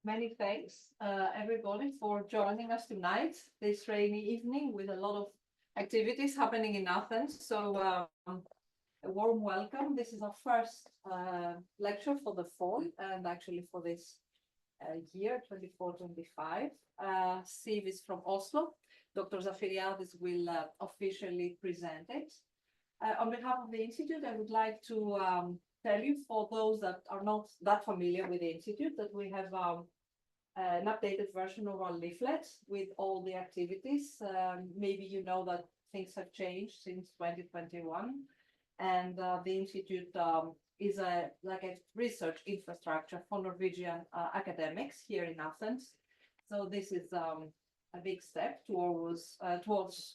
Many thanks, everybody, for joining us tonight, this rainy evening with a lot of activities happening in Athens. So a warm welcome. This is our first lecture for the fall and actually for this year, 24-25. Siw is from Oslo. Dr. Zafiriadis will officially present it. On behalf of the Institute, I would like to tell you, for those that are not that familiar with the Institute, that we have an updated version of our leaflet with all the activities. Maybe you know that things have changed since 2021, and the Institute is like a research infrastructure for Norwegian academics here in Athens. So this is a big step towards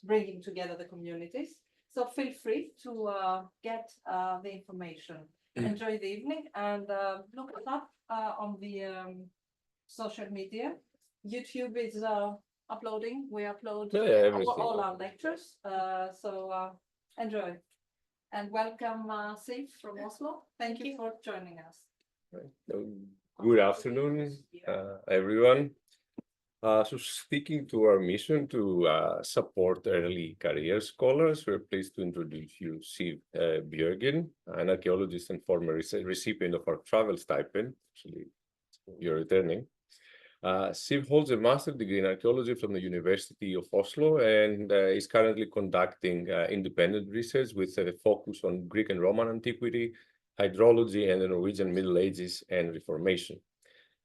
bringing together the communities. So feel free to get the information. Enjoy the evening and look us up on the social media. YouTube is uploading. We upload all our lectures. So enjoy. And welcome, Siw from Oslo. Thank you for joining us. Good afternoon, everyone. So sticking to our mission to support early career scholars, we're pleased to introduce you Siw Bjørgen, an archaeologist and former recipient of our travel stipend. Actually, you're returning. Siw holds a master's degree in archaeology from the University of Oslo and is currently conducting independent research with a focus on Greek and Roman antiquity, hydrology, and the Norwegian Middle Ages and Reformation.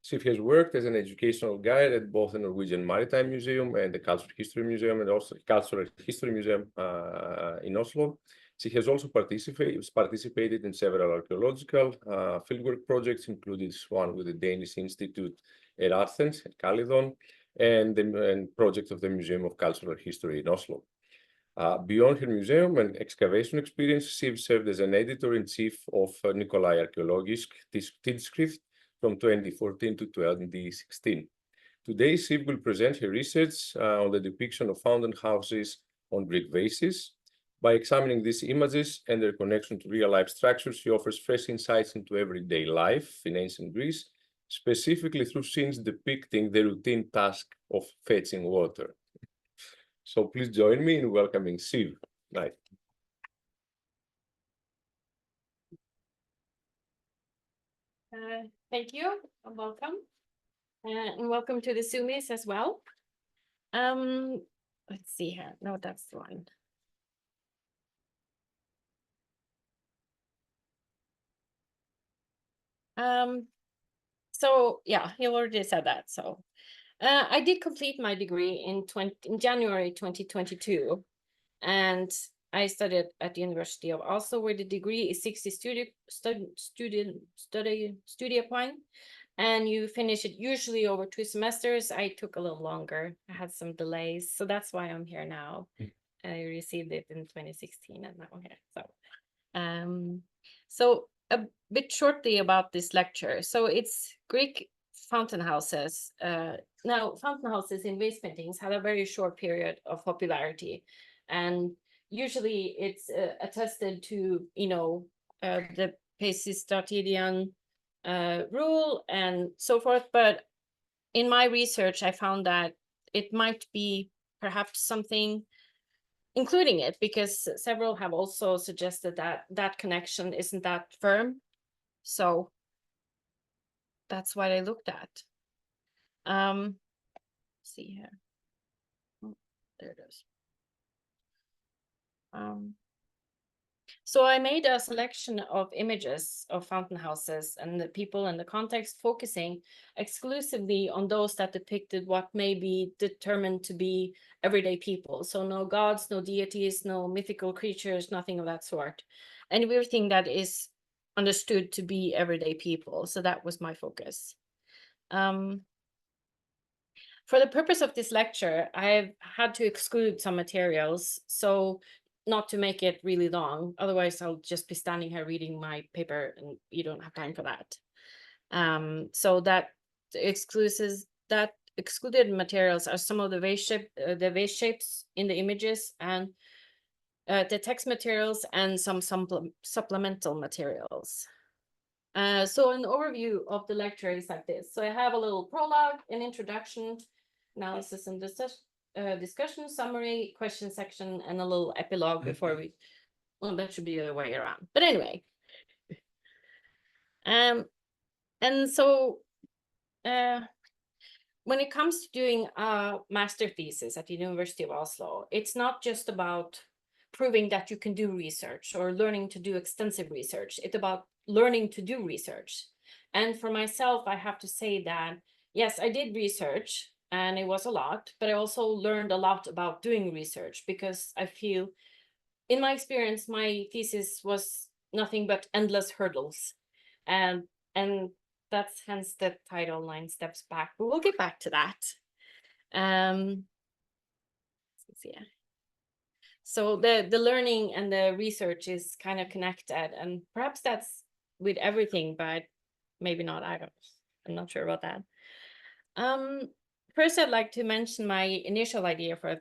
Siw has worked as an educational guide at both the Norwegian Maritime Museum and the Cultural History Museum, and also Cultural History Museum in Oslo. She has also participated in several archaeological fieldwork projects, including one with the Danish Institute at Athens, at Calydon, and the project of the Museum of Cultural History in Oslo. Beyond her museum and excavation experience, Siw served as an editor-in-chief of Nikolai Archaeologisk Tidskrift from 2014 to 2016. Today, Siw will present her research on the depiction of fountain houses on Greek vases. By examining these images and their connection to real-life structures, she offers fresh insights into everyday life in ancient Greece, specifically through scenes depicting the routine task of fetching water. So please join me in welcoming Siw. Night. Thank you, and welcome. And welcome to the Zoomies as well. Let's see here. No, that's the one. So yeah, he already said that. So I did complete my degree in January 2022, and I studied at the University of Oslo, where the degree is 60 study point, and you finish it usually over 2 semesters. I took a little longer. I had some delays, so that's why I'm here now. I received it in 2016, and now I'm here. So a bit shortly about this lecture. So it's Greek fountain houses. Now, fountain houses in vase paintings had a very short period of popularity, and usually it's attested to, the Pisistratidian rule and so forth. But in my research, I found that it might be perhaps something including it, because several have also suggested that that connection isn't that firm. So that's what I looked at. Let's see here. Oh, there it is. So I made a selection of images of fountain houses and the people and the context, focusing exclusively on those that depicted what may be determined to be everyday people. So no gods, no deities, no mythical creatures, nothing of that sort. And everything that is understood to be everyday people. So that was my focus. For the purpose of this lecture, I've had to exclude some materials. So not to make it really long, otherwise I'll just be standing here reading my paper and you don't have time for that. So that excluded materials are some of the vase shapes in the images, and the text materials, and some supplemental materials. So an overview of the lecture is like this. So I have a little prologue, an introduction, analysis and discussion, summary, question section, and a little epilogue before we, well, that should be the other way around. But anyway. And so when it comes to doing a master thesis at the University of Oslo, it's not just about proving that you can do research or learning to do extensive research. It's about learning to do research. And for myself, I have to say that, yes, I did research and it was a lot, but I also learned a lot about doing research because I feel, in my experience, my thesis was nothing but endless hurdles. And that's hence the title, 9 Steps Back, but we'll get back to that. Yeah. So the learning and the research is kind of connected, and perhaps that's with everything, but maybe not. I'm not sure about that. First, I'd like to mention my initial idea for a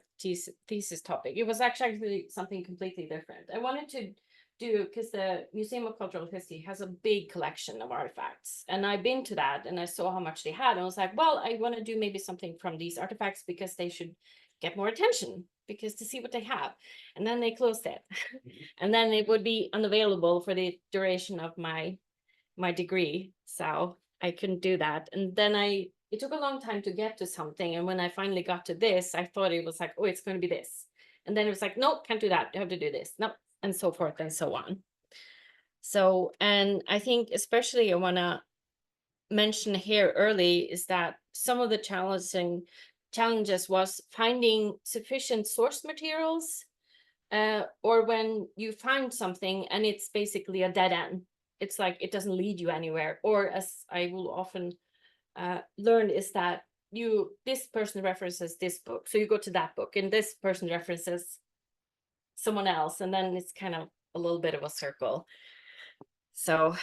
thesis topic. It was actually something completely different. I wanted to do, because the Museum of Cultural History has a big collection of artifacts, and I've been to that and I saw how much they had, and I was like, well, I want to do maybe something from these artifacts because they should get more attention, because to see what they have. And then they closed it. And then it would be unavailable for the duration of my degree, so I couldn't do that. And then it took a long time to get to something, and when I finally got to this, I thought it was like, oh, it's going to be this, and then it was like, nope, can't do that, you have to do this, nope, and so forth and so on. So, and I think especially I want to mention here early is that some of the challenges was finding sufficient source materials, or when you find something and it's basically a dead end, it's like it doesn't lead you anywhere. Or as I will often learn is that this person references this book, so you go to that book, and this person references someone else, and then it's kind of a little bit of a circle. So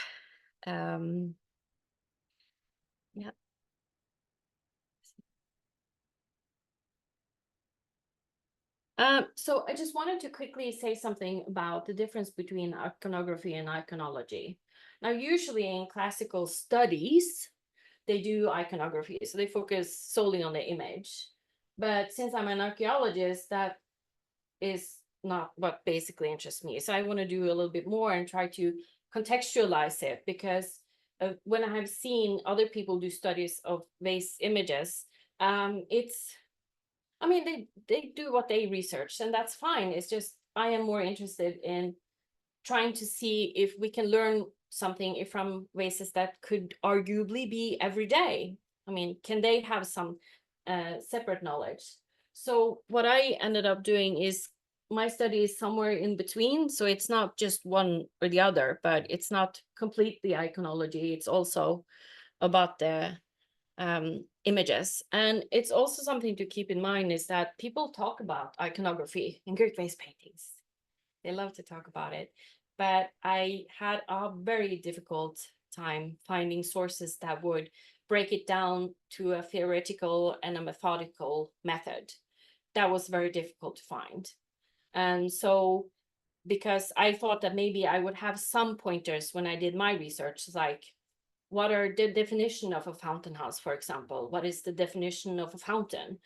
yeah. So I just wanted to quickly say something about the difference between iconography and iconology. Now, usually in classical studies, they do iconography, so they focus solely on the image. But since I'm an archaeologist, that is not what basically interests me. So I want to do a little bit more and try to contextualize it, because when I have seen other people do studies of vase images, I mean, they do what they research, and that's fine. It's just I am more interested in trying to see if we can learn something from vases that could arguably be everyday. I mean, can they have some separate knowledge? So what I ended up doing is my study is somewhere in between. So it's not just one or the other, but it's not completely iconology. It's also about the images. And it's also something to keep in mind is that people talk about iconography in Greek vase paintings. They love to talk about it, but I had a very difficult time finding sources that would break it down to a theoretical and a methodical method. That was very difficult to find. And so, because I thought that maybe I would have some pointers when I did my research, like what are the definition of a fountain house, for example? What is the definition of a fountain?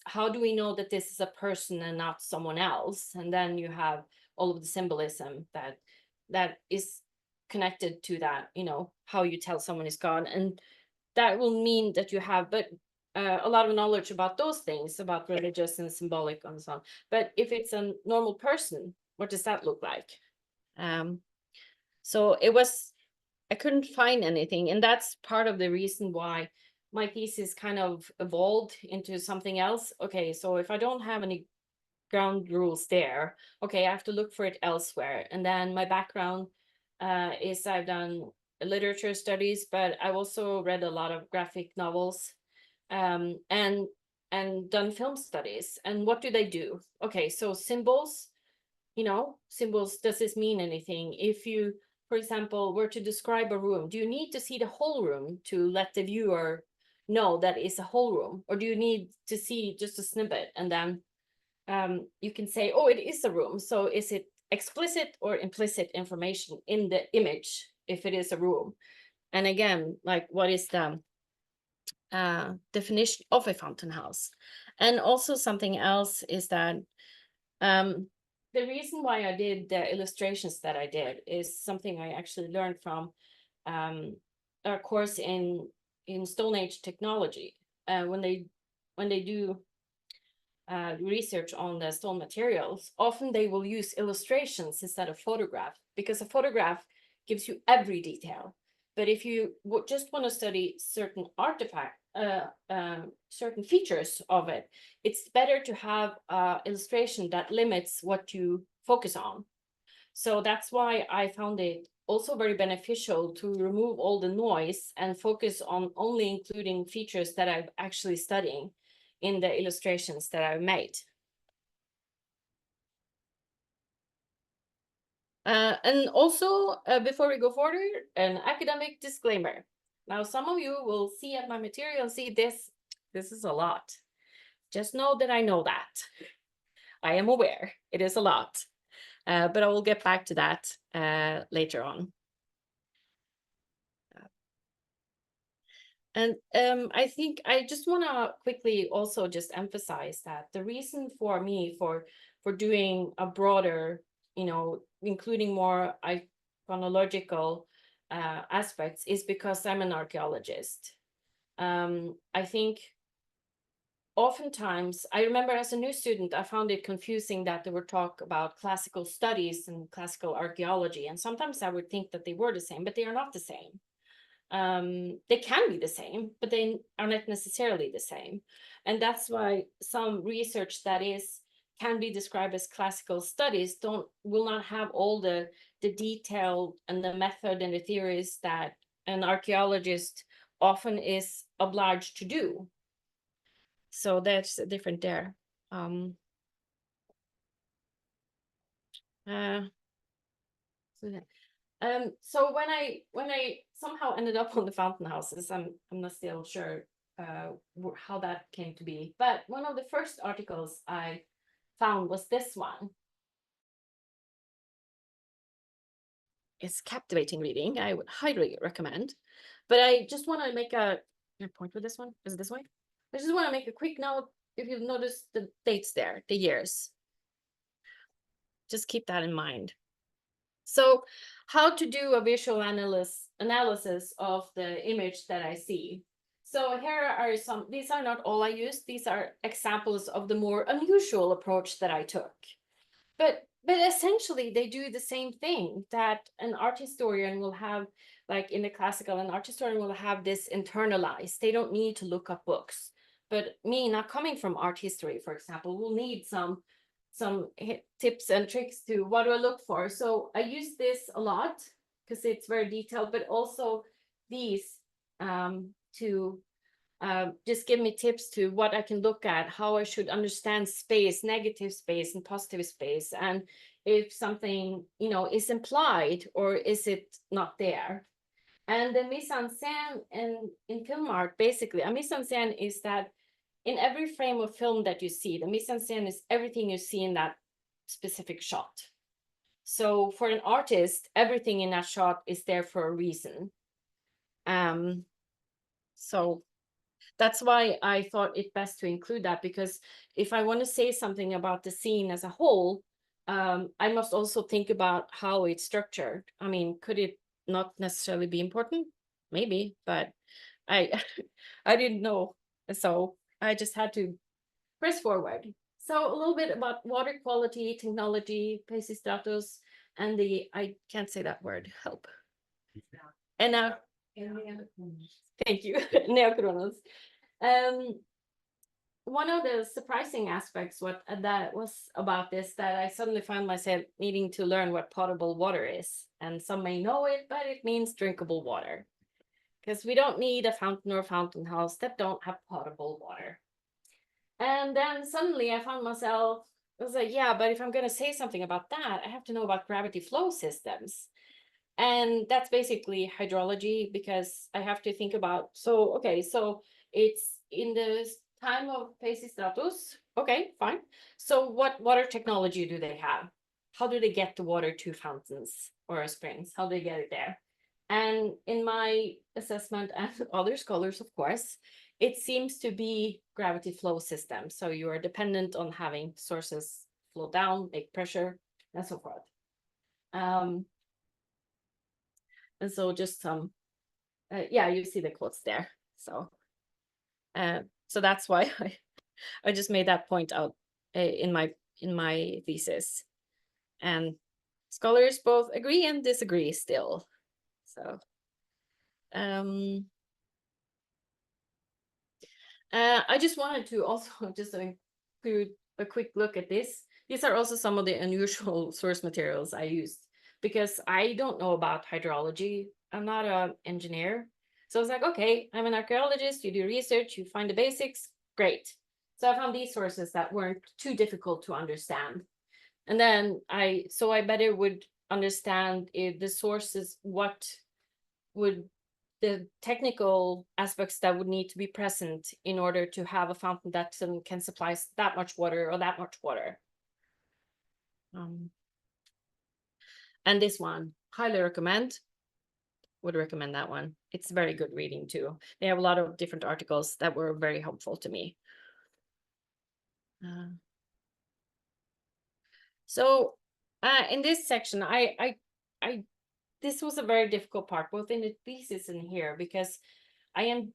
How do we know that this is a person and not someone else? And then you have all of the symbolism that is connected to that, how you tell someone is God. And that will mean that you have, but a lot of knowledge about those things, about religious and symbolic and so on. But if it's a normal person, what does that look like? So I couldn't find anything. And that's part of the reason why my thesis kind of evolved into something else. Okay, so if I don't have any ground rules there, okay, I have to look for it elsewhere. And then my background is I've done literature studies, but I've also read a lot of graphic novels and done film studies. And what do they do? Okay, so symbols, symbols, does this mean anything? If you, for example, were to describe a room, do you need to see the whole room to let the viewer know that it's a whole room? Or do you need to see just a snippet and then you can say, oh, it is a room. So is it explicit or implicit information in the image? if it is a room. And again, like, what is the definition of a fountain house? And also something else is that the reason why I did the illustrations that I did is something I actually learned from a course in Stone Age technology. When they do research on the stone materials, often they will use illustrations instead of photograph, because a photograph gives you every detail. But if you just want to study certain artifact, certain features of it, it's better to have illustration that limits what you focus on. So that's why I found it also very beneficial to remove all the noise and focus on only including features that I'm actually studying in the illustrations that I've made. And also, before we go further, an academic disclaimer. Now, some of you will see at my material and see this is a lot. Just know that I know that. I am aware it is a lot, but I will get back to that later on. And I think I just want to quickly also just emphasize that the reason for me for doing a broader, including more iconological aspects is because I'm an archaeologist. I think oftentimes, I remember as a new student, I found it confusing that there were talk about classical studies and classical archaeology. And sometimes I would think that they were the same, but they are not the same. They can be the same, but they are not necessarily the same. And that's why some research that can be described as classical studies will not have all the detail and the method and the theories that an archaeologist often is obliged to do. So that's different there. So when I somehow ended up on the fountain houses, I'm not still sure how that came to be. But one of the first articles I found was this one. It's captivating reading. I would highly recommend. But I just want to make can I point with this one? Is it this way? I just want to make a quick note. If you've noticed the dates there, the years, just keep that in mind. So how to do a visual analysis of the image that I see. So here are some, these are not all I used. These are examples of the more unusual approach that I took. But essentially they do the same thing that an art historian will have, like in the classical, an art historian will have this internalized. They don't need to look up books. But me, not coming from art history, for example, will need some tips and tricks to what do I look for. So I use this a lot because it's very detailed, but also these to just give me tips to what I can look at, how I should understand space, negative space and positive space, and if something, is implied or is it not there. And the mise-en-scène in film art, basically, a mise-en-scène is that in every frame of film that you see, the mise-en-scène is everything you see in that specific shot. So for an artist, everything in that shot is there for a reason. So that's why I thought it best to include that, because if I want to say something about the scene as a whole, I must also think about how it's structured. I mean, could it not necessarily be important? Maybe, but I didn't know. So I just had to press forward. So a little bit about water quality, technology, Pisistratos, and I can't say that word, help. And thank you, Neochronos. One of the surprising aspects that was about this, that I suddenly found myself needing to learn what potable water is. And some may know it, but it means drinkable water. Because we don't need a fountain or fountain house that don't have potable water. And then suddenly I found myself, I was like, yeah, but if I'm going to say something about that, I have to know about gravity flow systems. And that's basically hydrology, because I have to think about, so it's in the time of Pisistratos. Okay, fine. So what water technology do they have? How do they get the water to fountains or springs? How do they get it there? And in my assessment and other scholars, of course, it seems to be gravity flow system. So you are dependent on having sources flow down, make pressure, and so forth. And so just some, yeah, you see the quotes there. So that's why I just made that point out in my thesis. And scholars both agree and disagree still. So I just wanted to also just include a quick look at this. These are also some of the unusual source materials I used, because I don't know about hydrology. I'm not an engineer. So I was like, okay, I'm an archaeologist, you do research, you find the basics, great. So I found these sources that weren't too difficult to understand. And then I better would understand if the sources, what would the technical aspects that would need to be present in order to have a fountain that can supply that much water or that much water. And this one, highly recommend. Would recommend that one. It's very good reading too. They have a lot of different articles that were very helpful to me. So in this section, this was a very difficult part, both in the thesis and here, because I'm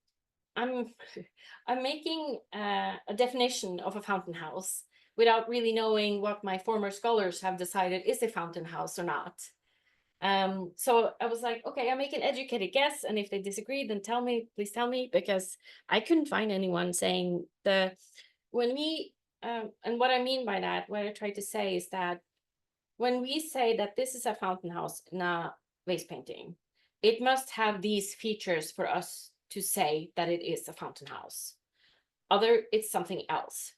making a definition of a fountain house without really knowing what my former scholars have decided is a fountain house or not. So I was like, okay, I make an educated guess, and if they disagree, then tell me, please tell me, because I couldn't find anyone saying when we, and what I mean by that, what I try to say is that when we say that this is a fountain house in a vase painting, it must have these features for us to say that it is a fountain house. It's something else.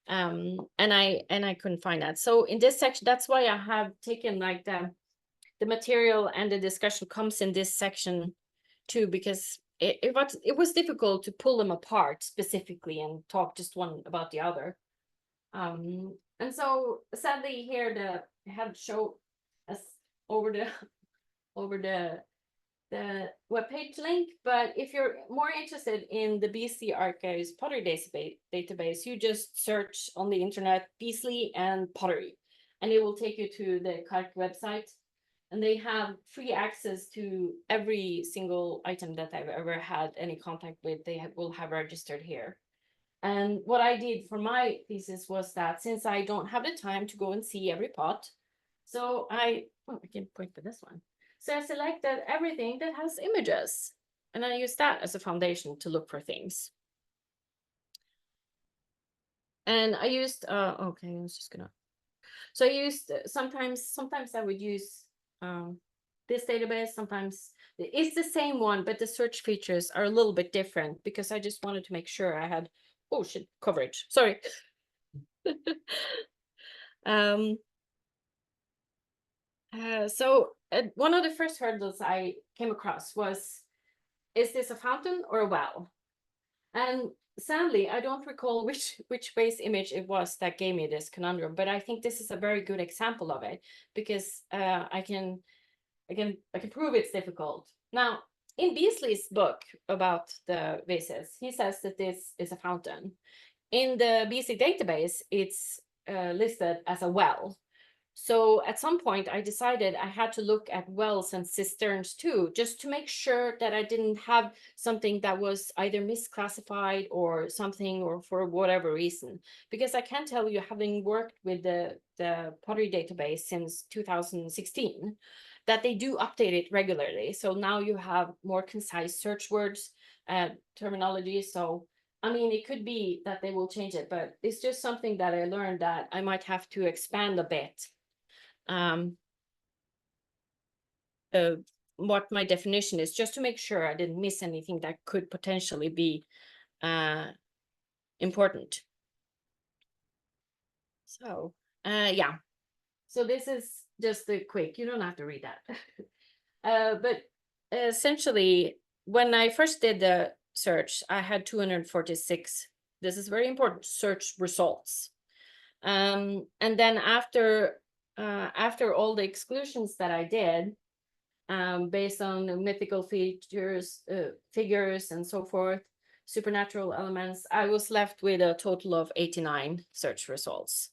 And I couldn't find that. So in this section, that's why I have taken like the material and the discussion comes in this section too, because it was difficult to pull them apart specifically and talk just one about the other. And so sadly here I have show us over the webpage link, but if you're more interested in the BC Archives pottery database, you just search on the internet Beasley and pottery, and it will take you to the correct website. And they have free access to every single item that I've ever had any contact with. They will have registered here. And what I did for my thesis was that since I don't have the time to go and see every pot, so I can point to this one. So I selected everything that has images, and I use that as a foundation to look for things. And I used, okay, I was just gonna, so I used, sometimes I would use this database, sometimes it's the same one, but the search features are a little bit different because I just wanted to make sure I had, oh shit, coverage, sorry. So one of the first hurdles I came across was, is this a fountain or a well? And sadly, I don't recall which base image it was that gave me this conundrum, but I think this is a very good example of it, because I can prove it's difficult. Now, in Beasley's book about the vases, he says that this is a fountain. In the BC database, it's listed as a well. So at some point I decided I had to look at wells and cisterns too, just to make sure that I didn't have something that was either misclassified or something, or for whatever reason. Because I can tell you, having worked with the pottery database since 2016, that they do update it regularly. So now you have more concise search words, terminology. So I mean, it could be that they will change it, but it's just something that I learned that I might have to expand a bit. What my definition is, just to make sure I didn't miss anything that could potentially be important. So yeah, so this is just a quick, you don't have to read that. But essentially, when I first did the search, I had 246, this is very important, search results. And then after all the exclusions that I did, based on mythical figures and so forth, supernatural elements. I was left with a total of 89 search results.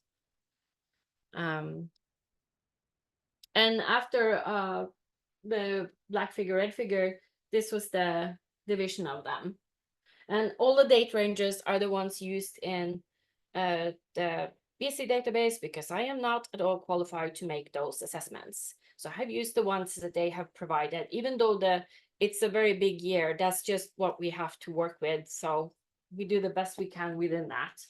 And after the black figure, red figure, this was the division of them. And all the date ranges are the ones used in the BC database, because I am not at all qualified to make those assessments. So I've used the ones that they have provided, even though it's a very big year. That's just what we have to work with. So we do the best we can within that.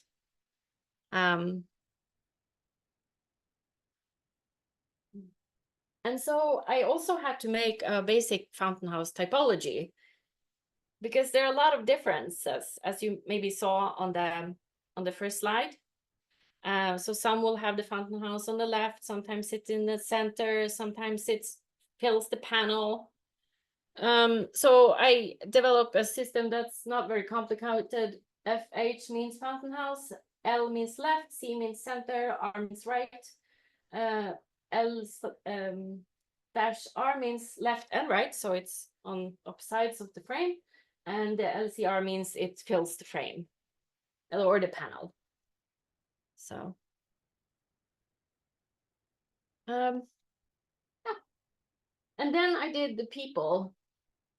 And so I also had to make a basic fountain house typology, because there are a lot of differences, as you maybe saw on the first slide. So some will have the fountain house on the left, sometimes it's in the center, sometimes it fills the panel. So I developed a system that's not very complicated. FH means fountain house, L means left, C means center, R means right. L dash R means left and right, so it's on opposite sides of the frame. And the LCR means it fills the frame or the panel. So, yeah. And then I did the people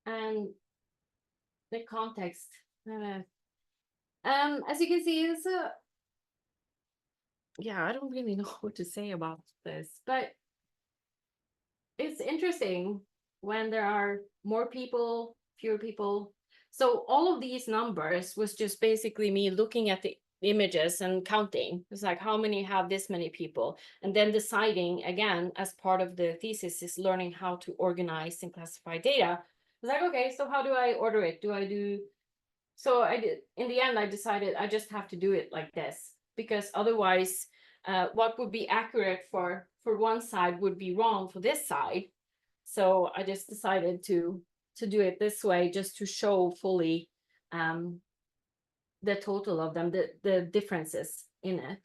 and the context. As you can see, it's yeah, I don't really know what to say about this, but it's interesting when there are more people, fewer people. So all of these numbers was just basically me looking at the images and counting. It's like, how many have this many people? And then deciding, again, as part of the thesis, is learning how to organize and classify data. It's like, okay, so how do I order it? So I did, in the end, I decided I just have to do it like this, because otherwise, what would be accurate for one side would be wrong for this side. So I just decided to do it this way, just to show fully the total of them, the differences in it.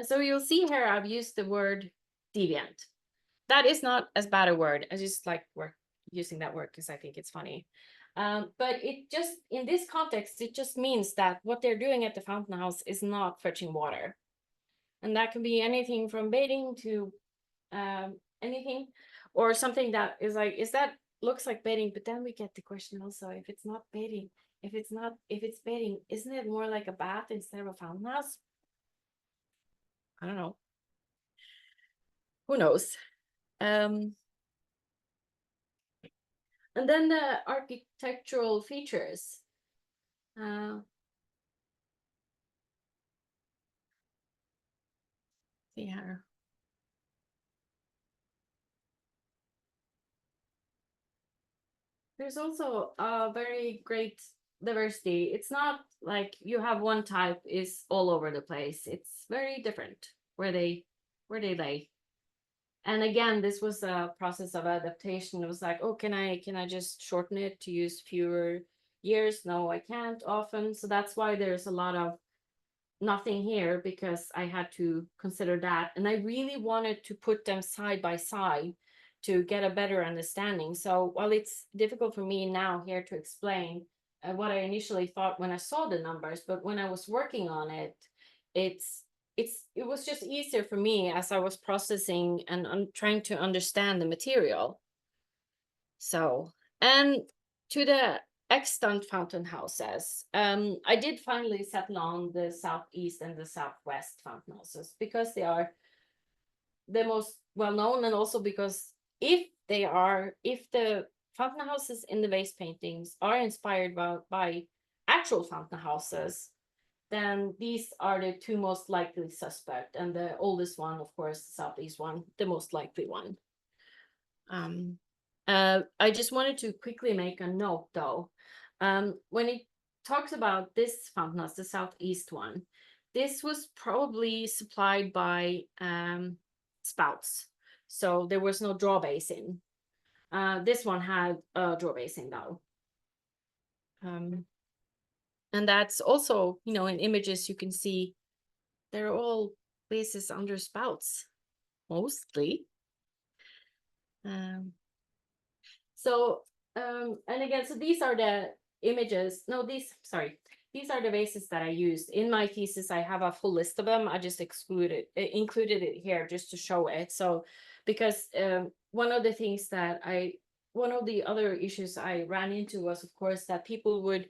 So you'll see here I've used the word deviant. That is not as bad a word. I just like using that word because I think it's funny. But it just, in this context, it just means that what they're doing at the fountain house is not fetching water. And that can be anything from baiting to anything, or something that is like, looks like baiting, but then we get the question also, if it's not baiting, if it's baiting, isn't it more like a bath instead of a fountain house? I don't know. Who knows? And then the architectural features. Yeah. There's also a very great diversity. It's not like you have one type is all over the place. It's very different where they lay. And again, this was a process of adaptation. It was like, oh, can I just shorten it to use fewer years? No, I can't often. So that's why there's a lot of nothing here, because I had to consider that. And I really wanted to put them side by side to get a better understanding. So while it's difficult for me now here to explain what I initially thought when I saw the numbers, but when I was working on it, it was just easier for me as I was processing and trying to understand the material. So, and to the extant fountain houses, I did finally settle on the southeast and the southwest fountain houses, because they are the most well known, and also because if the fountain houses in the vase paintings are inspired by actual fountain houses, then these are the two most likely suspect, and the oldest one, of course, the southeast one, the most likely one. I just wanted to quickly make a note though. When it talks about this fountain house, the southeast one, this was probably supplied by spouts. So there was no draw basin. This one had a draw basin though. And that's also, in images you can see they're all bases under spouts, mostly. And again, so these are the images. No, these are the vases that I used in my thesis. I have a full list of them. I just included it here just to show it. So, because one of the other issues I ran into was, of course, that people would,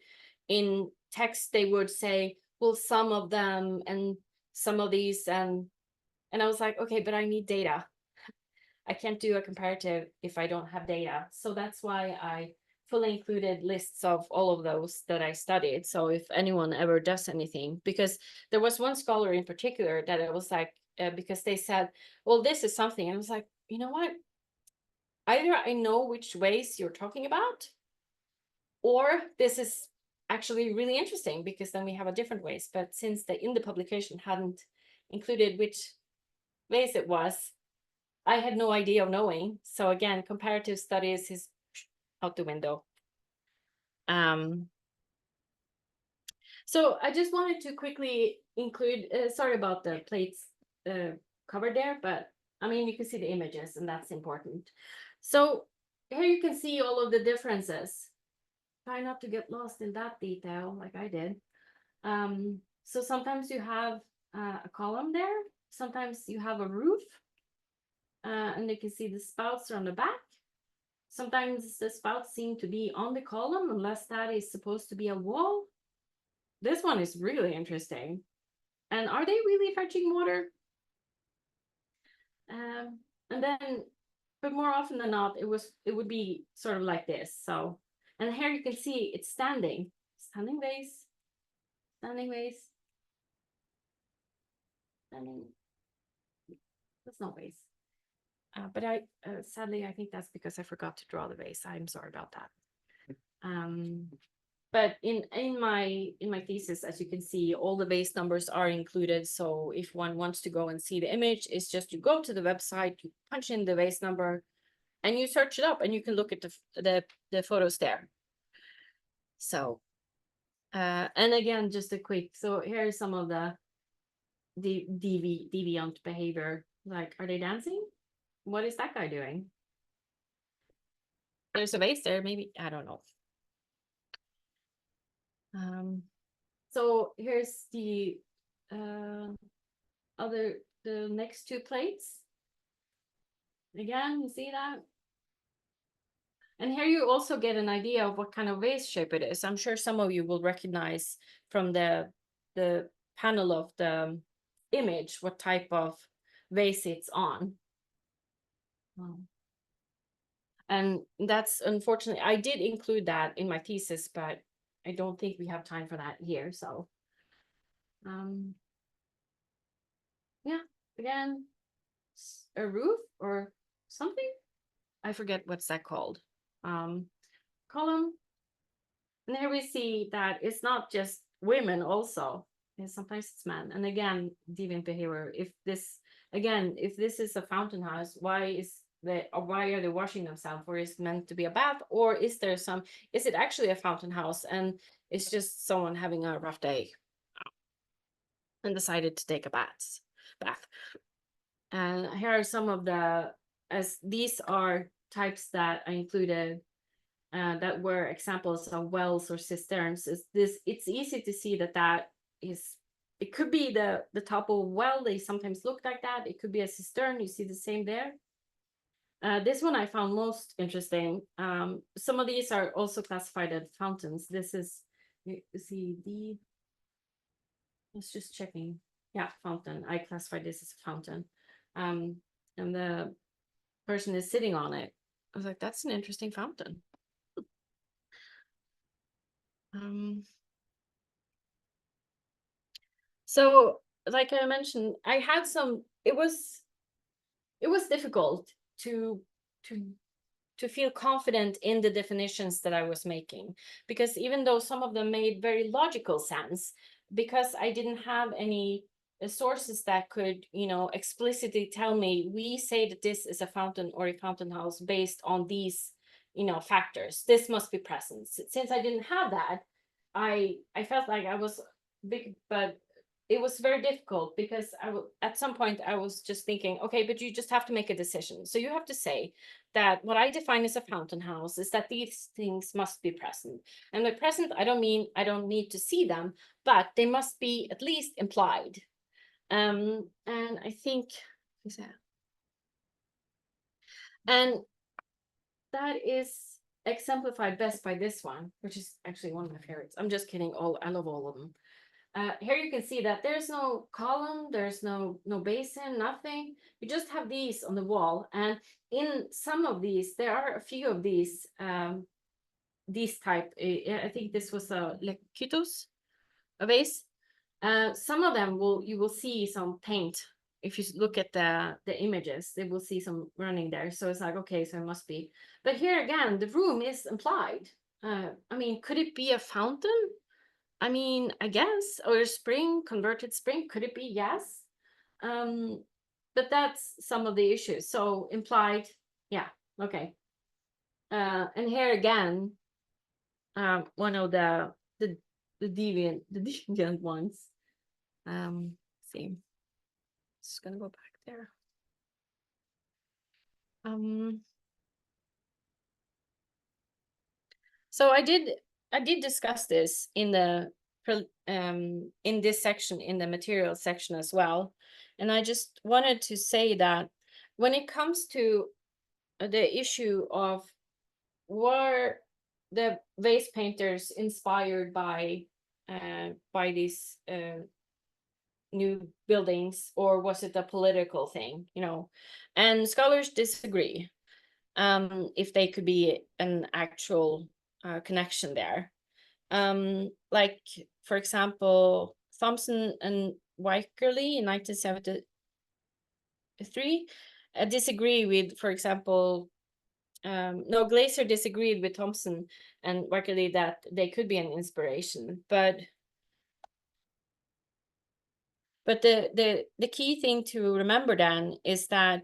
in text, they would say, well, some of them and some of these, and I was like, okay, but I need data. I can't do a comparative if I don't have data. So that's why I fully included lists of all of those that I studied. So if anyone ever does anything, because there was one scholar in particular that it was like, because they said, well, this is something. And I was like, you know what? Either I know which ways you're talking about, or this is actually really interesting because then we have a different ways. But since in the publication hadn't included which ways it was, I had no idea of knowing. So again, comparative studies is out the window. So I just wanted to quickly include, sorry about the plates covered there, but I mean, you can see the images and that's important. So here you can see all of the differences. Try not to get lost in that detail like I did. So sometimes you have a column there. Sometimes you have a roof. And you can see the spouts are on the back. Sometimes the spouts seem to be on the column unless that is supposed to be a wall. This one is really interesting. And are they really fetching water? And then, but more often than not, it would be sort of like this. So, and here you can see it's standing vase, standing vase, standing. That's not vase. But sadly, I think that's because I forgot to draw the vase. I'm sorry about that. But in my thesis, as you can see, all the vase numbers are included. So if one wants to go and see the image, it's just you go to the website, you punch in the vase number, and you search it up, and you can look at the photos there. So, and again, just a quick. So here are some of the deviant behavior. Like, are they dancing? What is that guy doing? There's a vase there, maybe, I don't know. So here's the next two plates. Again, you see that? And here you also get an idea of what kind of vase shape it is. I'm sure some of you will recognize from the panel of the image what type of vase it's on. And that's unfortunately, I did include that in my thesis, but I don't think we have time for that here. So, yeah, again, a roof or something. I forget what's that called. Column. And here we see that it's not just women also. And sometimes it's men. And again, deviant behavior. If this is a fountain house, why are they washing themselves? Or is it meant to be a bath? Or is it actually a fountain house and it's just someone having a rough day and decided to take a bath? And here are some of these are types that I included that were examples of wells or cisterns. It's easy to see that it could be the top of a well. They sometimes look like that. It could be a cistern. You see the same there. This one I found most interesting. Some of these are also classified as fountains. This is, you see it's just checking. Yeah, fountain. I classified this as a fountain. And the person is sitting on it. I was like, that's an interesting fountain. So like I mentioned, I had it was difficult to feel confident in the definitions that I was making, because even though some of them made very logical sense, because I didn't have any sources that could, explicitly tell me, we say that this is a fountain or a fountain house based on these, factors. This must be present. Since I didn't have that, I felt like I was big, but it was very difficult because at some point I was just thinking, okay, but you just have to make a decision. So you have to say that what I define as a fountain house is that these things must be present. And by present, I don't mean I don't need to see them, but they must be at least implied. And I think, and that is exemplified best by this one, which is actually one of my favorites. I'm just kidding. I love all of them. Here you can see that there's no column, there's no basin, nothing. You just have these on the wall, and in some of these, there are a few of these type. I think this was a Lekytos, a vase. Some of them you will see some paint. If you look at the images, they will see some running there. So it's like, okay, so it must be. But here again, the room is implied. I mean, could it be a fountain? I mean, I guess, or a spring, converted spring, could it be? Yes. But that's some of the issues. So implied, yeah, okay. And here again, one of the deviant ones. See, just gonna go back there. So I did discuss this in this section, in the material section as well. And I just wanted to say that when it comes to the issue of were the vase painters inspired by these new buildings, or was it a political thing, you know? And scholars disagree if they could be an actual connection there. Like, for example, Thompson and Wycherley in 1973 disagree with, for example, no, Glaser disagreed with Thompson and Wycherley that they could be an inspiration, but the key thing to remember then is that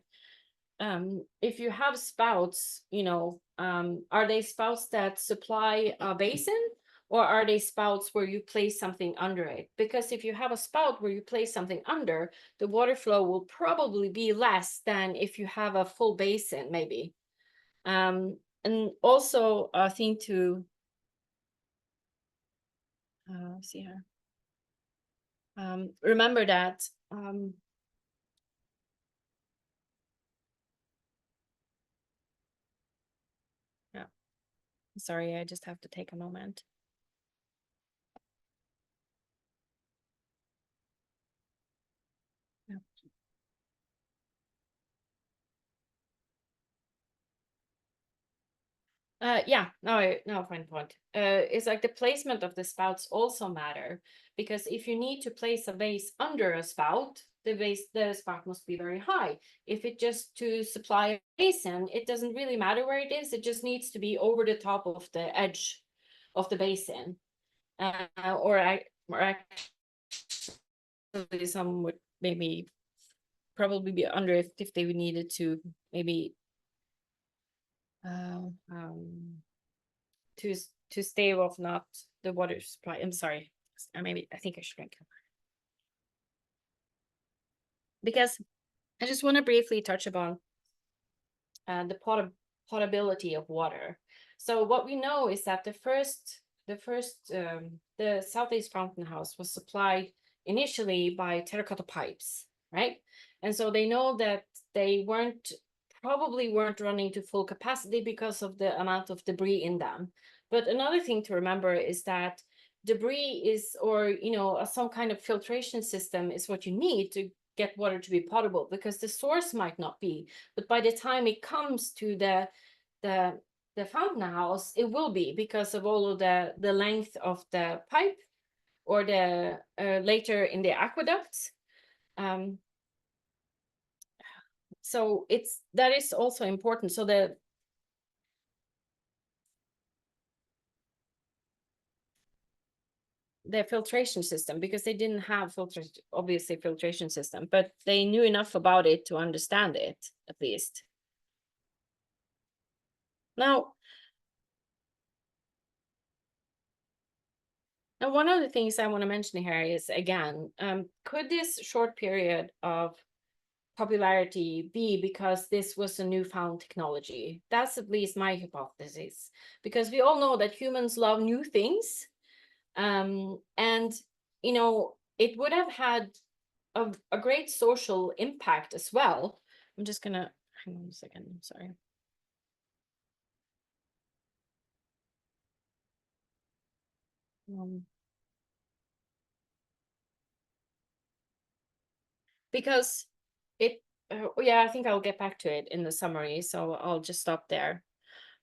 if you have spouts, you know, are they spouts that supply a basin, or are they spouts where you place something under it? Because if you have a spout where you place something under, the water flow will probably be less than if you have a full basin, maybe. And also a thing to see here. Remember that yeah, sorry, I just have to take a moment. Yeah, now I find the point. It's like the placement of the spouts also matter, because if you need to place a vase under a spout, the spout must be very high. If it just to supply a basin, it doesn't really matter where it is. It just needs to be over the top of the edge of the basin, or actually some would maybe probably be under if they needed to maybe to stave off not the water supply. I'm sorry, I think I should drink, because I just want to briefly touch upon the potability of water. So what we know is that the Southeast Fountain House was supplied initially by terracotta pipes, right? And so they know that they probably weren't running to full capacity because of the amount of debris in them. But another thing to remember is that debris is, or, you know, some kind of filtration system is what you need to get water to be potable, because the source might not be, but by the time it comes to the fountain house, it will be, because of all of the length of the pipe, or the later in the aqueducts. So that is also important. So the filtration system, because they didn't have filtration system, but they knew enough about it to understand it, at least. Now And one of the things I want to mention here is, again, could this short period of popularity be because this was a newfound technology? That's at least my hypothesis, because we all know that humans love new things. And, you know, it would have had a great social impact as well. I'm just gonna, hang on a second, I'm sorry. Because it, yeah, I think I'll get back to it in the summary, so I'll just stop there.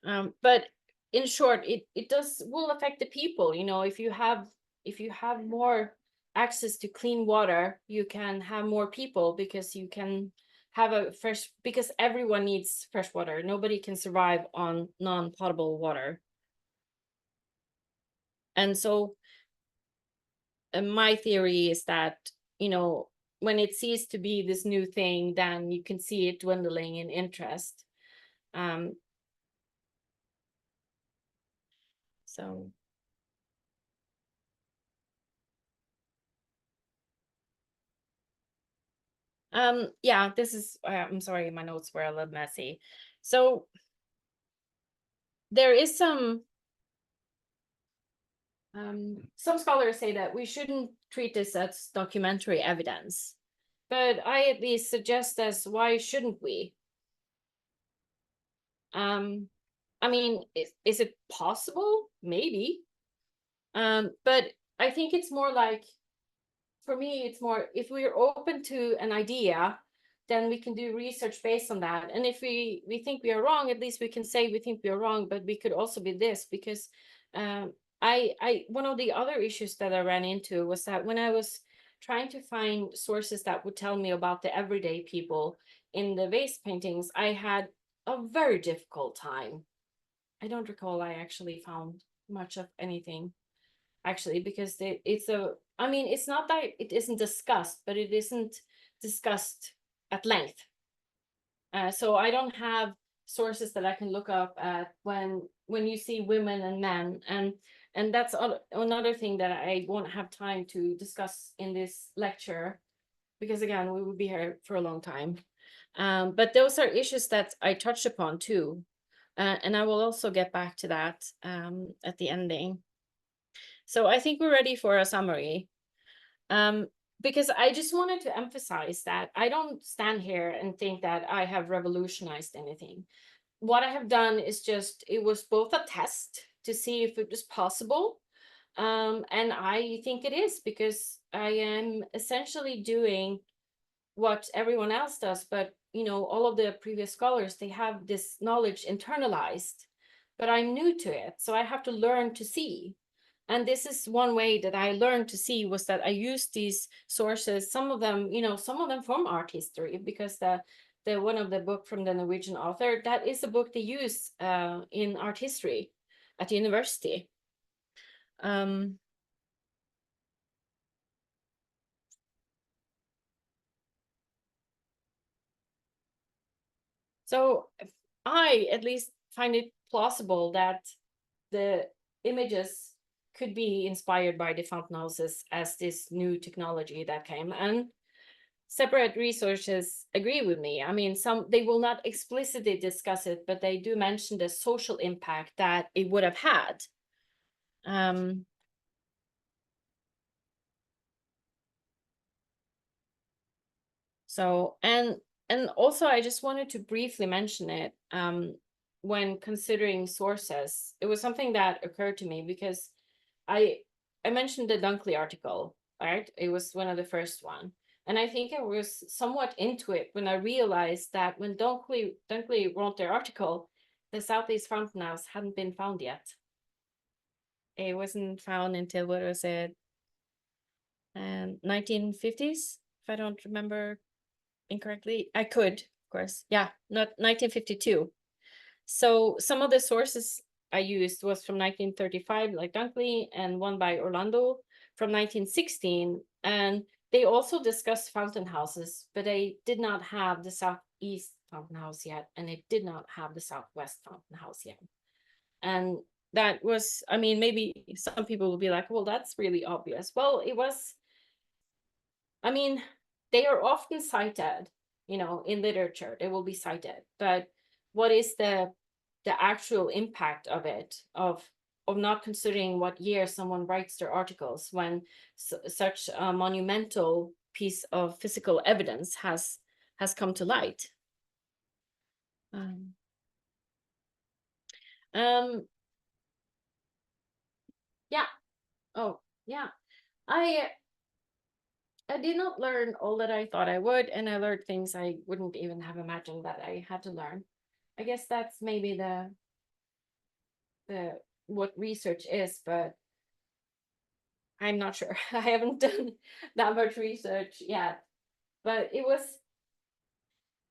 But in short, it will affect the people. You know, if you have more access to clean water, you can have more people, because you can have because everyone needs fresh water. Nobody can survive on non-potable water. And so my theory is that, you know, when it ceased to be this new thing, then you can see it dwindling in interest. So yeah, this is, I'm sorry, my notes were a little messy. So there is some scholars say that we shouldn't treat this as documentary evidence, but I at least suggest as, why shouldn't we? I mean, is it possible? Maybe. But I think it's more like, for me, it's more, if we're open to an idea, then we can do research based on that. And if we think we are wrong, at least we can say we think we are wrong, but we could also be this. Because one of the other issues that I ran into was that when I was trying to find sources that would tell me about the everyday people in the vase paintings, I had a very difficult time. I don't recall I actually found much of anything, actually, because I mean, it's not that it isn't discussed, but it isn't discussed at length. So I don't have sources that I can look up at when you see women and men, and that's another thing that I won't have time to discuss in this lecture, because again, we will be here for a long time. But those are issues that I touched upon too, and I will also get back to that at the ending. So I think we're ready for a summary. Because I just wanted to emphasize that I don't stand here and think that I have revolutionized anything. What I have done is it was both a test to see if it was possible. And I think it is, because I am essentially doing what everyone else does, but you know, all of the previous scholars, they have this knowledge internalized, but I'm new to it, so I have to learn to see. And this is one way that I learned to see, was that I used these sources, some of them, you know, some of them from art history, because the one of the book from the Norwegian author, that is a book they use in art history at the university. So I at least find it plausible that the images could be inspired by the Fountainhouses as this new technology that came. And separate researchers agree with me. I mean, they will not explicitly discuss it, but they do mention the social impact that it would have had. So, and also I just wanted to briefly mention it when considering sources. It was something that occurred to me, because I mentioned the Dunkley article, right? It was one of the first one. And I think I was somewhat into it when I realized that when Dunkley wrote their article, the Southeast Fountain House hadn't been found yet. It wasn't found until, what was it, 1950s, if I don't remember incorrectly. I could, of course. Yeah, not 1952. So some of the sources I used was from 1935, like Dunkley, and one by Orlando from 1916. And they also discussed fountain houses, but they did not have the Southeast Fountain House yet, and it did not have the Southwest Fountain House yet. And that was, I mean, maybe some people will be like, well, that's really obvious. Well, it was, I mean, they are often cited, you know, in literature, they will be cited, but what is the actual impact of it, of not considering what year someone writes their articles when such a monumental piece of physical evidence has come to light. Yeah. Oh, yeah. I did not learn all that I thought I would, and I learned things I wouldn't even have imagined that I had to learn. I guess that's maybe the what research is, but I'm not sure. I haven't done that much research yet. But it was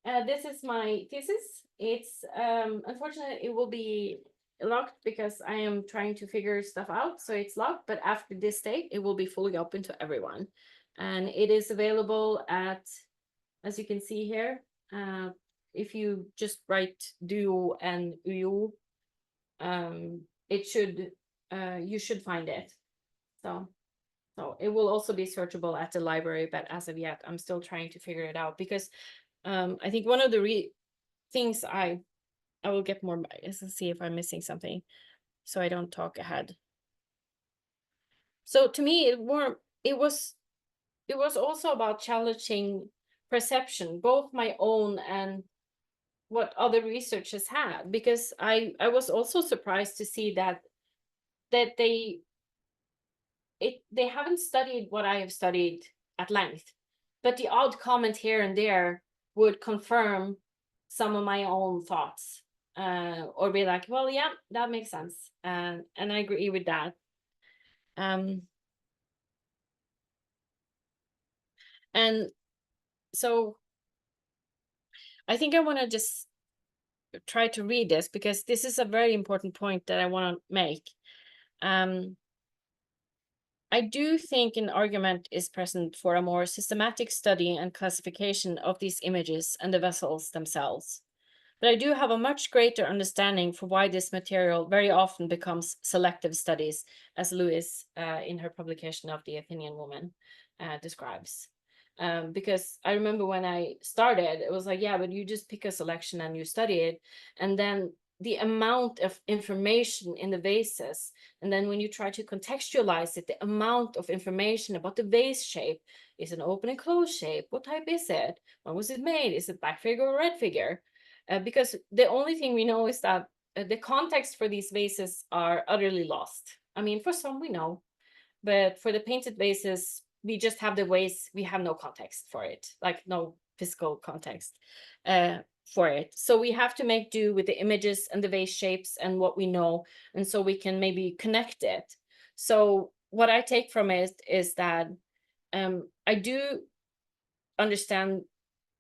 this is my thesis. It's unfortunately it will be locked because I am trying to figure stuff out, so it's locked, but after this date it will be fully open to everyone. And it is available at, as you can see here, if you just write duo and uyo, it should you should find it. So it will also be searchable at the library, but as of yet I'm still trying to figure it out, because I think one of the things I will get more bias and see if I'm missing something, so I don't talk ahead. So to me, it was also about challenging perception, both my own and what other researchers had, because I was also surprised to see that they haven't studied what I have studied at length, but the odd comment here and there would confirm some of my own thoughts, or be like, well, yeah, that makes sense, and I agree with that. And so I think I want to just try to read this, because this is a very important point that I want to make. I do think an argument is present for a more systematic study and classification of these images and the vessels themselves. But I do have a much greater understanding for why this material very often becomes selective studies, as Lewis, in her publication of the Athenian Woman, describes. Because I remember when I started, it was like, yeah, but you just pick a selection and you study it. And then the amount of information in the vases, and then when you try to contextualize it, the amount of information about the vase shape, is an open and closed shape, what type is it, when was it made, is it black figure or red figure? Because the only thing we know is that the context for these vases are utterly lost. I mean, for some we know, but for the painted vases, we just have the vase, we have no context for it, like no physical context for it. So we have to make do with the images and the vase shapes and what we know, and so we can maybe connect it. So what I take from it is that I do understand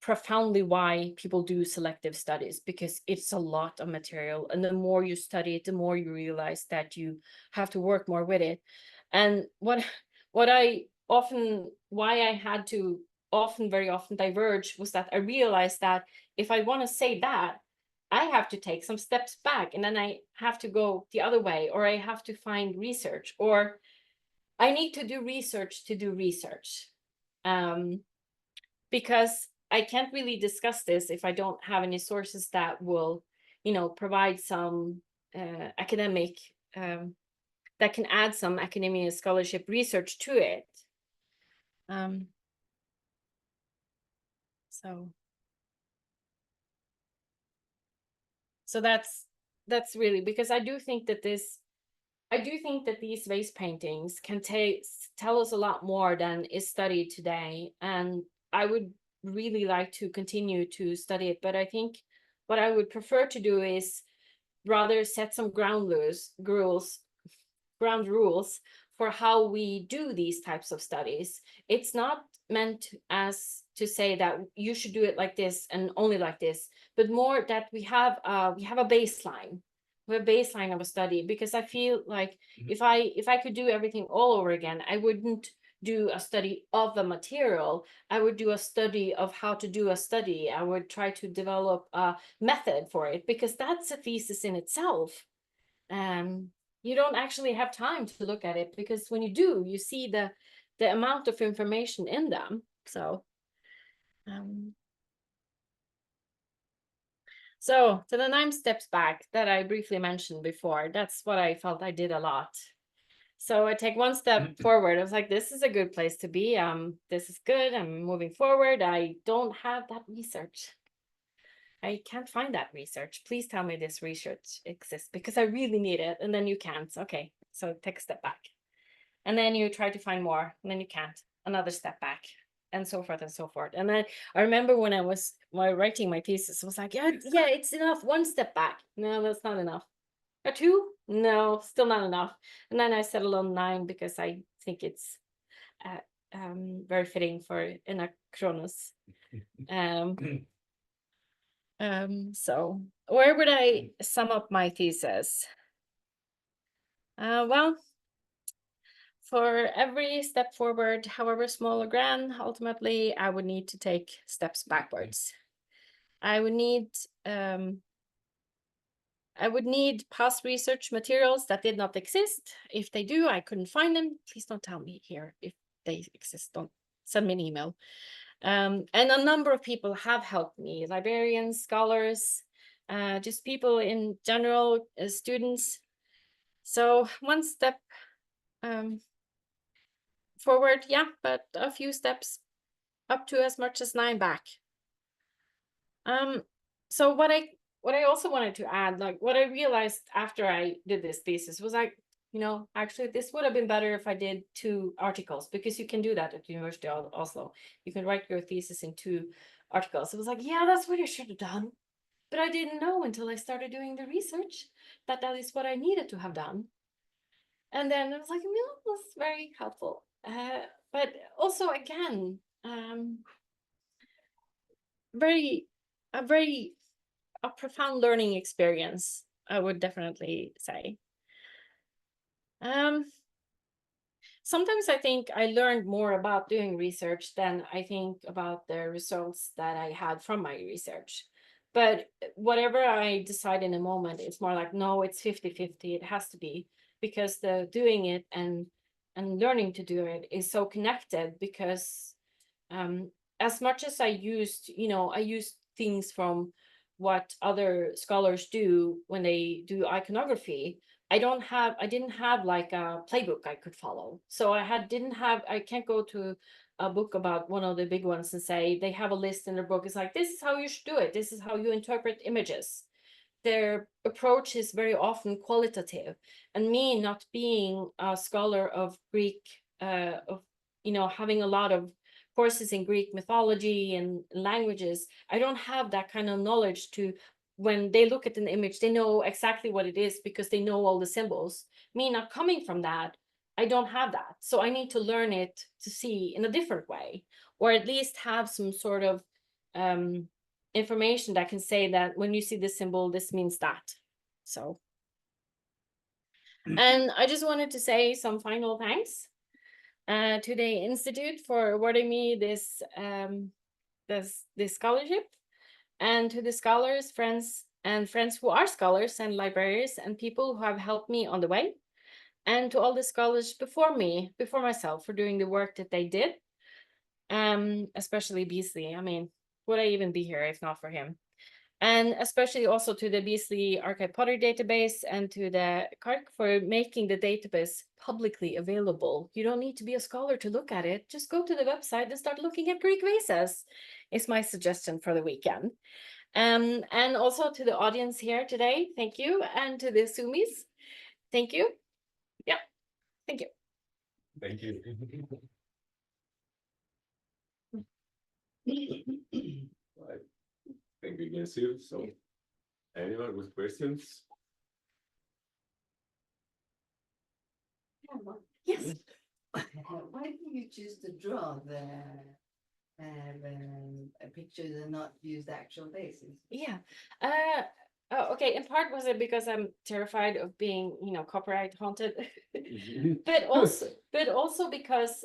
profoundly why people do selective studies, because it's a lot of material, and the more you study it, the more you realize that you have to work more with it. And what I often, why I had to very often diverge, was that I realized that if I want to say that, I have to take some steps back, and then I have to go the other way, or I have to find research, or I need to do research to do research. Because I can't really discuss this if I don't have any sources that will, you know, provide some academic, that can add some academia scholarship research to it. So that's really, because I do think that these vase paintings can tell us a lot more than is studied today, and I would really like to continue to study it. But I think what I would prefer to do is rather set some ground rules for how we do these types of studies. It's not meant as to say that you should do it like this and only like this, but more that we have a baseline. We have a baseline of a study, because I feel like if I could do everything all over again, I wouldn't do a study of the material. I would do a study of how to do a study. I would try to develop a method for it, because that's a thesis in itself. you don't actually have time to look at it, because when you do, you see the amount of information in them. So so to the 9 steps back that I briefly mentioned before, that's what I felt I did a lot. So I take 1 step forward. I was like, this is a good place to be. This is good. I'm moving forward. I don't have that research. I can't find that research. Please tell me this research exists, because I really need it. And then you can't. Okay, so take a step back. And then you try to find more, and then you can't. Another step back, and so forth and so forth. And then I remember when I was writing my thesis, I was like, yeah, it's enough. 1 step back. No, that's not enough. A 2? No, still not enough. And then I settled on 9, because I think it's very fitting for Anachronos. So where would I sum up my thesis? Well, for every step forward, however small or grand, ultimately I would need to take steps backwards. I would need past research materials that did not exist. If they do, I couldn't find them. Please don't tell me here if they exist. Don't send me an email. And a number of people have helped me, librarians, scholars, just people in general, students. So 1 step forward, yeah, but a few steps up to as much as 9 back. So what I also wanted to add, like what I realized after I did this thesis was like, actually this would have been better if I did 2 articles, because you can do that at the University of Oslo. You can write your thesis in 2 articles. It was like, yeah, that's what I should have done. But I didn't know until I started doing the research that that is what I needed to have done. And then I was like, it was very helpful. But also, again, a profound learning experience, I would definitely say. Sometimes I think I learned more about doing research than I think about the results that I had from my research. But whatever I decide in a moment, it's more like, no, it's 50-50. It has to be, because the doing it and learning to do it is so connected, because as much as I used things from what other scholars do when they do iconography, I didn't have like a playbook I could follow. So I can't go to a book about one of the big ones and say they have a list in their book. It's like, this is how you should do it. This is how you interpret images. Their approach is very often qualitative, and me not being a scholar of Greek, having a lot of courses in Greek mythology and languages, I don't have that kind of knowledge to, when they look at an image, they know exactly what it is because they know all the symbols. Me not coming from that, I don't have that. So I need to learn it to see in a different way, or at least have some sort of information that can say that when you see this symbol, this means that. So, and I just wanted to say some final thanks to the Institute for awarding me this scholarship, and to the scholars, friends who are scholars and librarians and people who have helped me on the way, and to all the scholars before myself, for doing the work that they did, especially Beasley. I mean, would I even be here if not for him? And especially also to the Beasley Archive Pottery database and to the CARC for making the database publicly available. You don't need to be a scholar to look at it. Just go to the website and start looking at Greek vases, is my suggestion for the weekend. And also to the audience here today, thank you. And to the Zoomies, thank you. Yeah, thank you. Thank you. Right. Thank you again, Siw. So, anyone with questions? Yes. Why did you choose to draw the pictures and not use the actual faces? Yeah. Oh, okay. In part was it because I'm terrified of being, copyright haunted, but also because,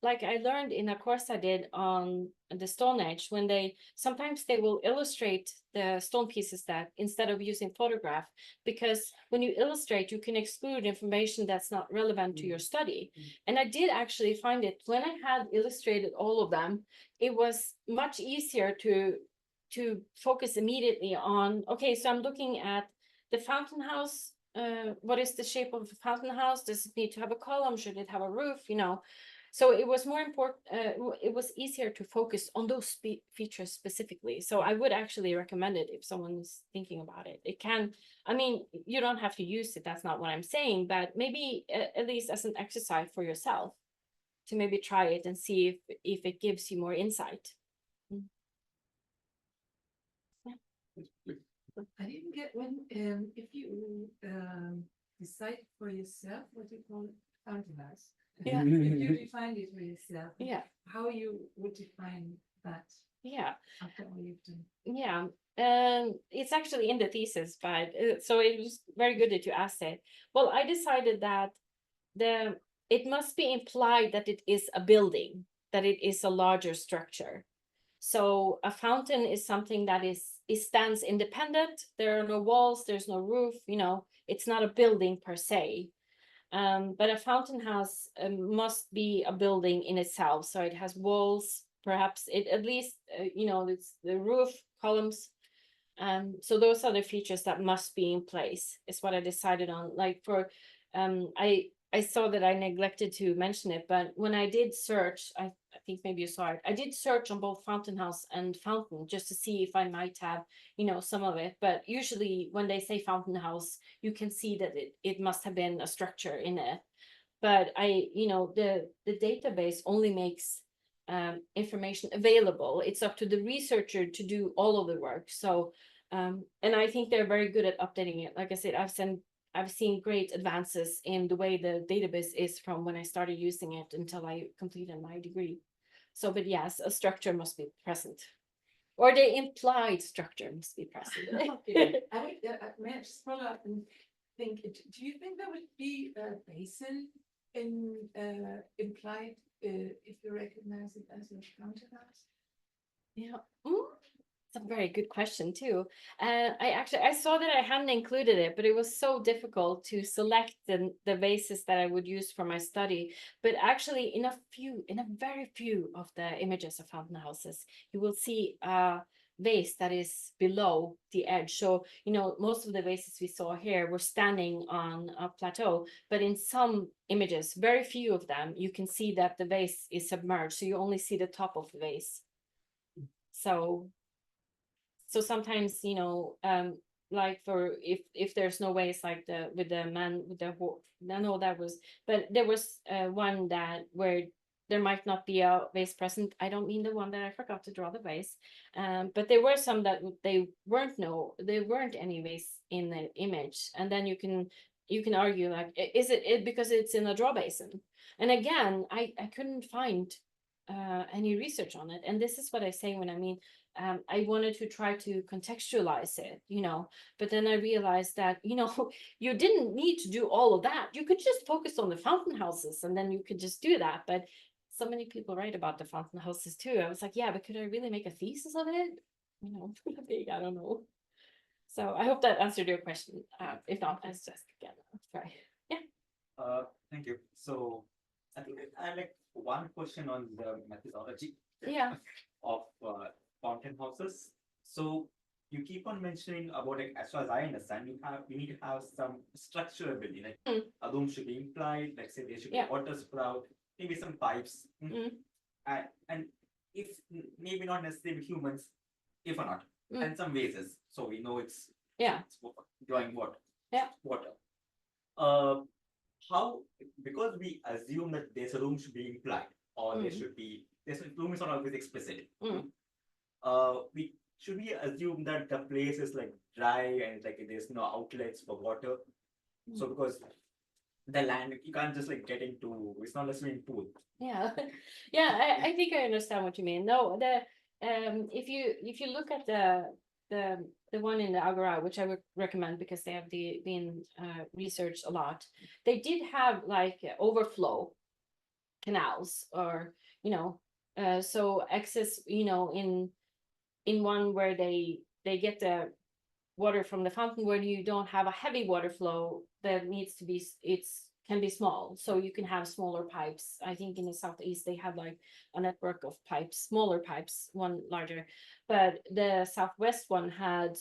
like I learned in a course I did on the Stone Age, when sometimes they will illustrate the stone pieces that instead of using photograph, because when you illustrate, you can exclude information that's not relevant to your study. And I did actually find it when I had illustrated all of them, it was much easier to focus immediately on, okay, so I'm looking at the fountain house. What is the shape of the fountain house? Does it need to have a column? Should it have a roof? So it was more important. It was easier to focus on those features specifically. So I would actually recommend it if someone's thinking about it. It can, you don't have to use it. That's not what I'm saying, but maybe at least as an exercise for yourself to maybe try it and see if it gives you more insight. I didn't get when, if you decide for yourself what you call fountain house. Yeah. If you define it for yourself. Yeah. How you would define that Yeah. after all you've done. Yeah. It's actually in the thesis, but so it was very good that you asked it. Well, I decided that it must be implied that it is a building, that it is a larger structure. So a fountain is something that it stands independent. There are no walls, there's no roof, it's not a building per se. But a fountain house must be a building in itself. So it has walls, perhaps it at least, it's the roof, columns. So those are the features that must be in place, is what I decided on. Like I saw that I neglected to mention it, but when I did search, I think maybe you saw it, I did search on both fountain house and fountain just to see if I might have, some of it. But usually when they say fountain house, you can see that it must have been a structure in it. But the database only makes information available. It's up to the researcher to do all of the work. So, and I think they're very good at updating it. Like I said, I've seen great advances in the way the database is from when I started using it until I completed my degree. So, but yes, a structure must be present, or the implied structure must be present. Okay. May I just follow up and think, do you think that would be a basin in implied if you recognize it as a fountain house? Yeah. It's a very good question too. I saw that I hadn't included it, but it was so difficult to select the vases that I would use for my study. But actually, in a very few of the images of fountain houses, you will see a vase that is below the edge. So, most of the vases we saw here were standing on a plateau, but in some images, very few of them, you can see that the vase is submerged. So you only see the top of the vase. So sometimes, like for if there's no ways, like with the man with the horse, I know that was, but there was one where there might not be a vase present. I don't mean the one that I forgot to draw the vase, but there were some that there weren't any vase in the image, and then you can argue, like, is it because it's in a draw basin? And again, I couldn't find any research on it, and this is what I say when I mean I wanted to try to contextualize it, but then I realized that, you didn't need to do all of that. You could just focus on the fountain houses and then you could just do that. But so many people write about the fountain houses too. I was like, yeah, but could I really make a thesis of it? I don't know. So I hope that answered your question. If not, let's just again try. Yeah. Thank you. So I think I have like one question on the methodology. Yeah. Of fountain houses. So you keep on mentioning about, like, as far as I understand, you need to have some structural ability, like a room should be implied, like say there should be water spout, maybe some pipes, and if maybe not necessarily humans, if or not, and some vases, so we know it's drawing water. Water. How, because we assume that there's a room should be implied, or there should be, room is not always explicit. Should we assume that the place is like dry and like there's no outlets for water? So because the land, you can't just like get into, it's not a swimming pool. Yeah. I think I understand what you mean. No, if you look at the the one in the Agora, which I would recommend because they have been researched a lot. They did have like overflow canals, or so excess, in one where they get the water from the fountain, where you don't have a heavy water flow that needs to be, can be small, so you can have smaller pipes. I think in the southeast they had like a network of pipes, smaller pipes, one larger, but the southwest one had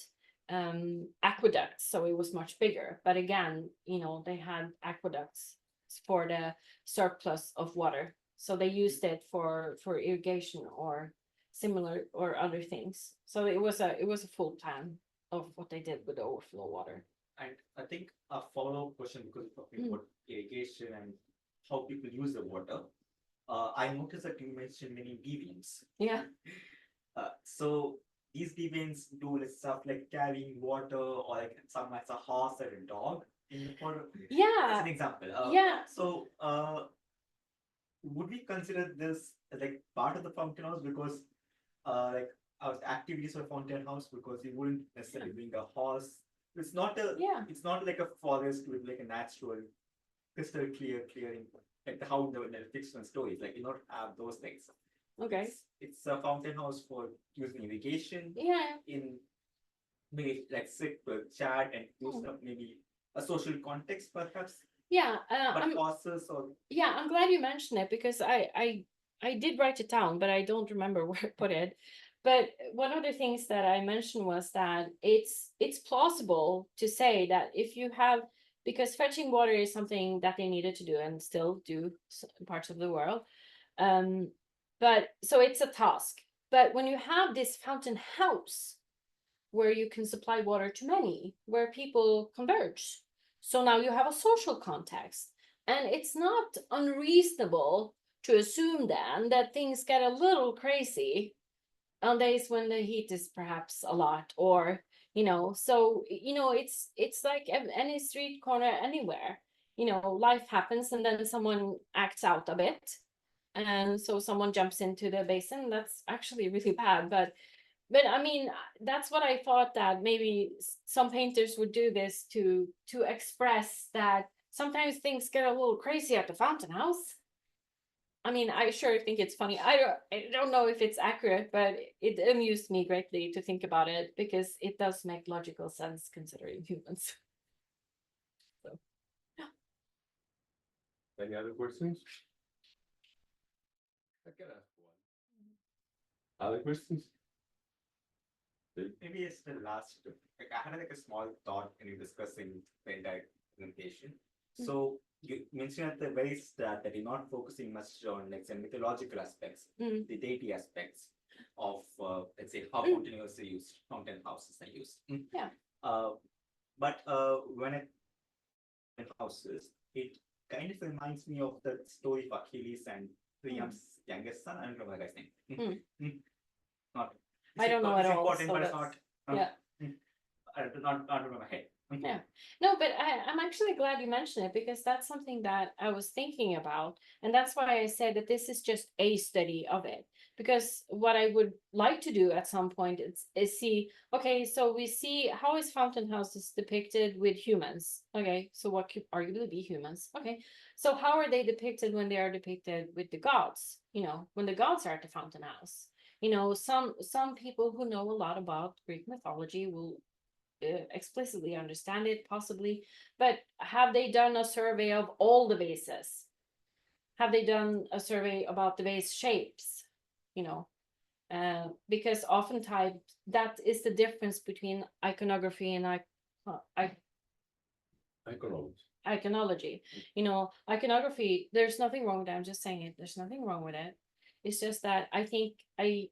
aqueducts, so it was much bigger. But again, they had aqueducts for the surplus of water, so they used it for irrigation or similar or other things. So it was a full plan of what they did with the overflow water. And I think a follow-up question, because we're talking about irrigation and how people use the water. I noticed that you mentioned many deviants. Yeah. So these deviants do stuff like carrying water, or like some as a horse or a dog in the water. Yeah. As an example. Yeah. So would we consider this as like part of the fountain house, because like our activities for fountain house, because you wouldn't necessarily bring a horse. It's not it's not like a forest with like a natural crystal clearing, like how the fictional stories, like you don't have those things. Okay. It's a fountain house for using irrigation. Yeah. In maybe like sit with chat and do stuff, maybe a social context perhaps. Yeah. But horses or Yeah, I'm glad you mentioned it, because I did write it down, but I don't remember where I put it. But one of the things that I mentioned was that it's plausible to say that if you have, because fetching water is something that they needed to do and still do in parts of the world. But so it's a task. But when you have this fountain house where you can supply water to many, where people converge, so now you have a social context. And it's not unreasonable to assume then that things get a little crazy on days when the heat is perhaps a lot, or so it's like any street corner anywhere. Life happens, and then someone acts out a bit, and so someone jumps into the basin. That's actually really bad, but I mean, that's what I thought, that maybe some painters would do this to express that sometimes things get a little crazy at the fountain house. I mean, I sure think it's funny. I don't know if it's accurate, but it amused me greatly to think about it, because it does make logical sense considering humans. So, yeah. Any other questions? I can ask one. Other questions? maybe it's the last. Like I had like a small thought when you discussing the entire presentation. So you mentioned at the very start that you're not focusing much on like some mythological aspects, the deity aspects of let's say how fountain houses are used. Yeah. But when it houses, it kind of reminds me of the story of Achilles and Priam's youngest son. I don't remember the guy's name. Not. I don't know at all. Important, but it's not. Yeah. I don't remember my head. Yeah. No, but I'm actually glad you mentioned it, because that's something that I was thinking about. And that's why I said that this is just a study of it. Because what I would like to do at some point is see, okay, so we see how is fountain houses depicted with humans. Okay, so what could arguably be humans. Okay, so how are they depicted when they are depicted with the gods? When the gods are at the fountain house. Some people who know a lot about Greek mythology will explicitly understand it, possibly, but have they done a survey of all the vases? Have they done a survey about the vase shapes? Because oftentimes that is the difference between iconography and iconology. Iconography, there's nothing wrong with that. I'm just saying it. There's nothing wrong with it. It's just that I think I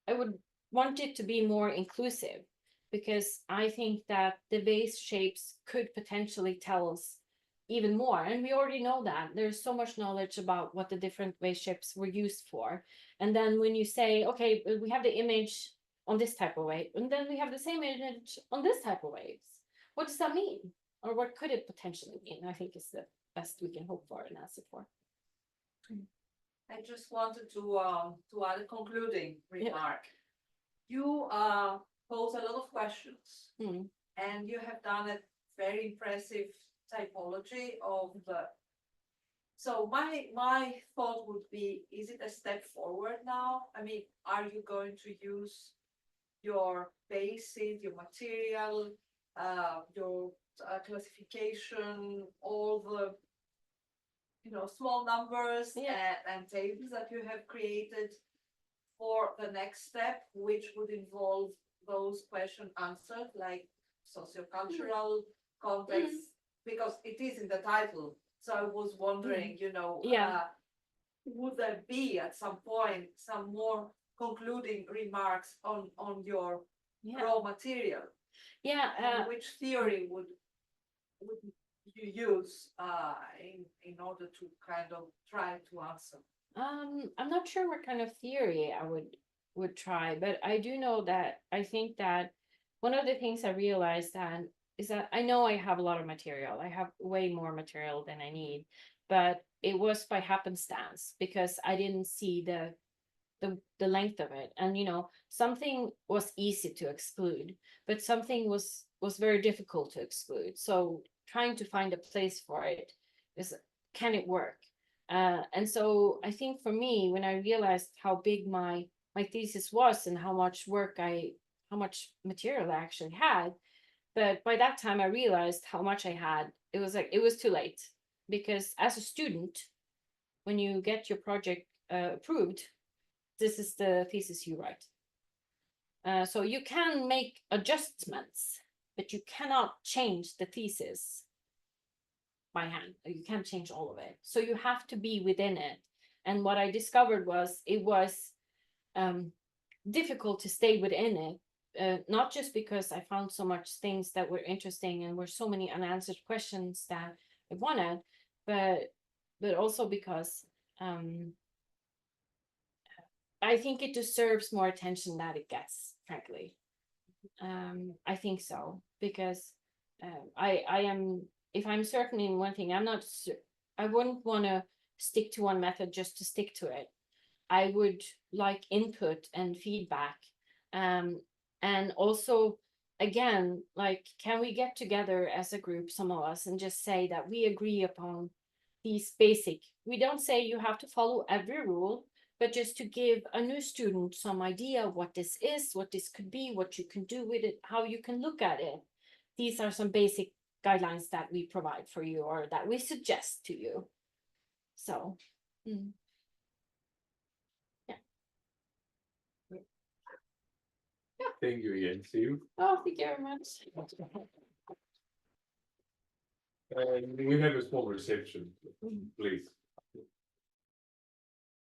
would want it to be more inclusive, because I think that the vase shapes could potentially tell us even more. And we already know that. There's so much knowledge about what the different vase shapes were used for. And then when you say, okay, we have the image on this type of way, and then we have the same image on this type of waves, what does that mean? Or what could it potentially mean? I think is the best we can hope for and ask it for. I just wanted to add a concluding remark. You pose a lot of questions. Mm. And you have done a very impressive typology of the. So my thought would be, is it a step forward now? I mean, are you going to use your basis, your material, your classification, all the small numbers and tables that you have created for the next step, which would involve those question answered, like sociocultural context, because it is in the title. So I was wondering, would there be at some point some more concluding remarks on your raw material? And which theory would you use in order to kind of try to answer? I'm not sure what kind of theory I would try, but I do know that I think that one of the things I realized is that I know I have a lot of material. I have way more material than I need, but it was by happenstance because I didn't see the length of it. And something was easy to exclude, but something was very difficult to exclude. So trying to find a place for it is, can it work? And so I think for me, when I realized how big my thesis was and how much material I actually had, but by that time I realized how much I had, it was too late. Because as a student, when you get your project approved, this is the thesis you write. So you can make adjustments, but you cannot change the thesis by hand. You can't change all of it. So you have to be within it. And what I discovered was it was difficult to stay within it, not just because I found so much things that were interesting and were so many unanswered questions that I wanted, but also because I think it deserves more attention than it gets, frankly. I think so, because I am, if I'm certain in one thing, I wouldn't want to stick to one method just to stick to it. I would like input and feedback. And also, again, like, can we get together as a group, some of us, and just say that we agree upon these basic, we don't say you have to follow every rule, but just to give a new student some idea of what this is, what this could be, what you can do with it, how you can look at it. These are some basic guidelines that we provide for you or that we suggest to you. So, Thank you again, Siw. oh, thank you very much. And we have a small reception, please.